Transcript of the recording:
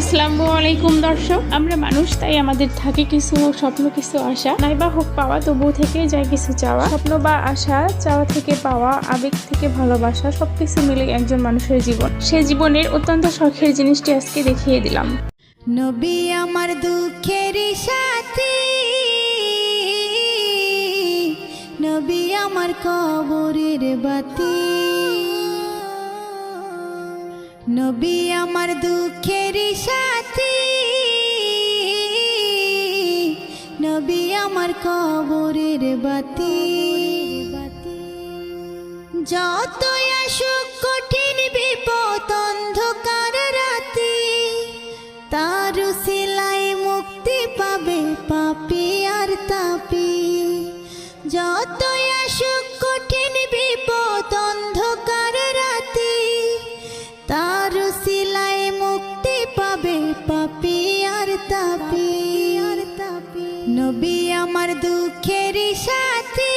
আসসালামু আলাইকুম দর্শক, আমরা মানুষ, তাই আমাদের থাকে কিছু স্বপ্ন, কিছু আশা, নাইবা হোক পাওয়া, তবুও থেকে যায় কিছু চাওয়া। স্বপ্ন বা আশা, চাওয়া থেকে পাওয়া, আবেগ থেকে ভালোবাসা, সবকিছু মিলে একজন মানুষের জীবন। সে জীবনের অত্যন্ত শখের জিনিসটি আজকে দেখিয়ে দিলাম। নবী আমার দুঃখের সাথী, নবী আমার কবরের বাতি, নবী আমার দুঃখের সাথী, নবী আমার কবরের বাতি। যতই আসুক কঠিন বিপদ অন্ধকার রাতে, তার সিলাই মুক্তি পাবে পাপী আর তাপী। যতই আসুক কঠিন বিপদ অন্ধকার রাতে, তার সিলাই মুক্তি পাবে পাপী আর তাপী। নবী আমার দুঃখের সাথী,